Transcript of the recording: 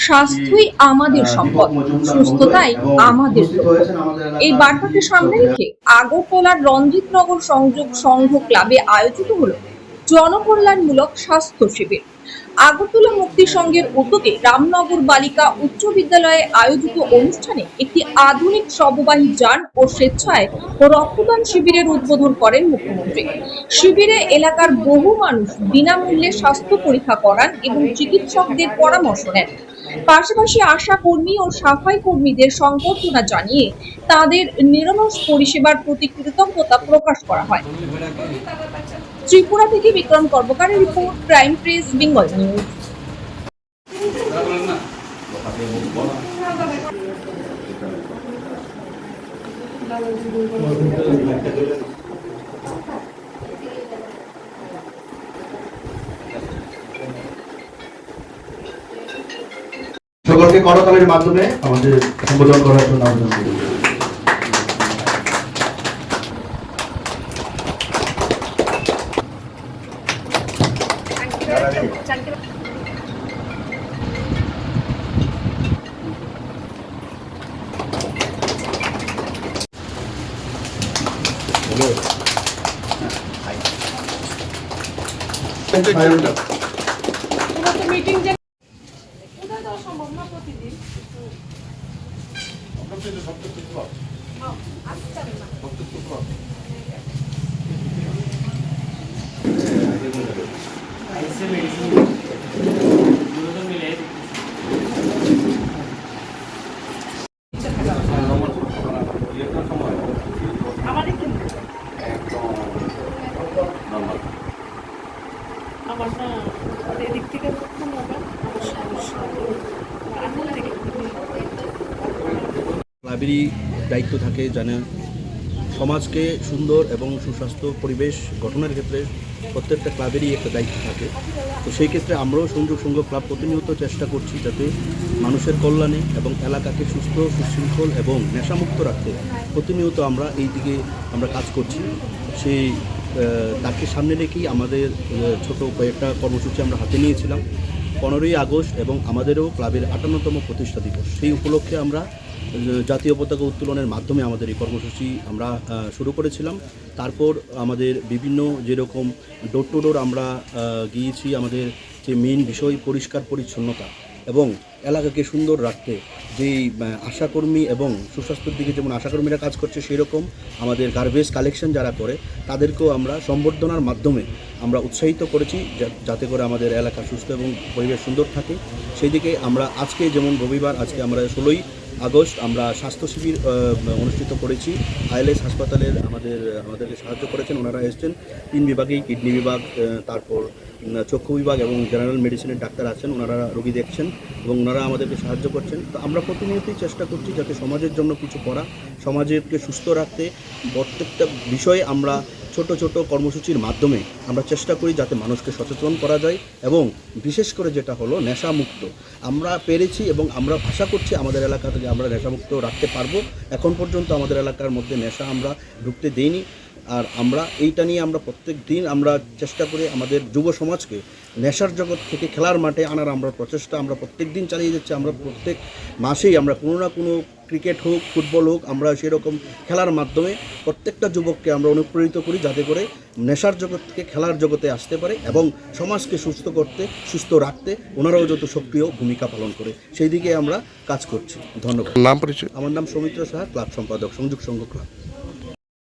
স্বাস্থ্যই আমাদের সম্পদ, সুস্থতাই আমাদের লক্ষ্য। এই বার্তাকে সামনে রেখে আগরতলার রঞ্জিতনগর সংযোগ সংঘ ক্লাবে আয়োজিত হলো জনকল্যাণমূলক স্বাস্থ্য শিবির। আগরতলা মুক্তি সংঘের উদ্যোগে রামনগর বালিকা উচ্চ বিদ্যালয়ে আয়োজিত অনুষ্ঠানে একটি আধুনিক শববাহী যান ও স্বেচ্ছায় রক্তদান শিবিরের উদ্বোধন করেন মুখ্যমন্ত্রী। শিবিরে এলাকার বহু মানুষ বিনামূল্যে স্বাস্থ্য পরীক্ষা করান এবং চিকিৎসকদের পরামর্শ নেন। পাশাপাশি আশা কর্মী ও সাফাই কর্মীদের সংবর্ধনা জানিয়ে তাদের নিরলস পরিষেবার প্রতি কৃতজ্ঞতা প্রকাশ করা হয়। ত্রিপুরা থেকে বিক্রম কর্মকারের report, crime press Bengal news. সকলকে করতালের মাধ্যমে আমাদের সম্বোধন করার জন্য আবেদন করি। ক্লাবেরই দায়িত্ব থাকে যেন সমাজকে সুন্দর এবং সুস্বাস্থ্য পরিবেশ গঠনের ক্ষেত্রে প্রত্যেকটা ক্লাবেরই একটা দায়িত্ব থাকে। তো সেই ক্ষেত্রে আমরাও সংযোগ সংঘ ক্লাব প্রতিনিয়ত চেষ্টা করছি যাতে মানুষের কল্যাণে এবং এলাকাকে সুস্থ সুশৃঙ্খল এবং নেশামুক্ত রাখতে প্রতিনিয়ত আমরা এই দিকে আমরা কাজ করছি। সেই তাকে সামনে রেখেই আমাদের ছোট কয়েকটা কর্মসূচি আমরা হাতে নিয়েছিলাম। 15ই আগস্ট এবং আমাদেরও ক্লাবের 58তম প্রতিষ্ঠা দিবস, সেই উপলক্ষে আমরা জাতীয় পতাকা উত্তোলনের মাধ্যমে আমাদের এই কর্মসূচি আমরা শুরু করেছিলাম। তারপর আমাদের বিভিন্ন যেরকম ডোর টু ডোর আমরা গিয়েছি, আমাদের যে মেইন বিষয় পরিষ্কার পরিচ্ছন্নতা এবং এলাকাকে সুন্দর রাখতে যেই আশাকর্মী এবং সুস্বাস্থ্যের দিকে যেমন আশাকর্মীরা কাজ করছে, সেই রকম আমাদের গার্বেজ কালেকশন যারা করে তাদেরকেও আমরা সম্বর্ধনার মাধ্যমে আমরা উৎসাহিত করেছি যাতে করে আমাদের এলাকা সুস্থ এবং পরিবেশ সুন্দর থাকে। সেই দিকে আমরা আজকে যেমন রবিবার, আজকে আমরা 16ই আগস্ট আমরা স্বাস্থ্য শিবির অনুষ্ঠিত করেছি। আইএলএস হাসপাতালের আমাদেরকে সাহায্য করেছেন, ওনারা এসেছেন 3 বিভাগেই, কিডনি বিভাগ, তারপর চক্ষু বিভাগ এবং জেনারেল মেডিসিনের ডাক্তার আছেন, ওনারা রোগী দেখছেন এবং ওনারা আমাদেরকে সাহায্য করছেন। তো আমরা প্রতিনিয়তই চেষ্টা করছি যাতে সমাজের জন্য কিছু করা, সমাজকে সুস্থ রাখতে প্রত্যেকটা বিষয়ে আমরা ছোট ছোট কর্মসূচির মাধ্যমে আমরা চেষ্টা করি যাতে মানুষকে সচেতন করা যায় এবং বিশেষ করে যেটা হলো নেশামুক্ত আমরা পেরেছি এবং আমরা আশা করছি আমাদের এলাকা থেকে আমরা নেশামুক্ত রাখতে পারবো। এখন পর্যন্ত আমাদের এলাকার মধ্যে নেশা আমরা ঢুকতে দেইনি। আর আমরা এইটা নিয়ে আমরা প্রত্যেক দিন আমরা চেষ্টা করি আমাদের যুব সমাজকে নেশার জগৎ থেকে খেলার মাঠে আনার আমরা প্রচেষ্টা আমরা প্রত্যেক দিন চালিয়ে যাচ্ছি। আমরা প্রত্যেক মাসেই আমরা কোনো না কোনো ক্রিকেট হোক, ফুটবল হোক, আমরা সেরকম খেলার মাধ্যমে প্রত্যেকটা যুবককে আমরা অনুপ্রেরিত করি যাতে করে নেশার জগৎ থেকে খেলার জগতে আসতে পারে এবং সমাজকে সুস্থ করতে, সুস্থ রাখতে ওনারাও যত সক্রিয় ভূমিকা পালন করে সেই দিকে আমরা কাজ করছি। ধন্যবাদ। নাম পরিচয়? আমার নাম সৌমিত্র সাহা, ক্লাব সম্পাদক, সংযোগ সংঘ ক্লাব।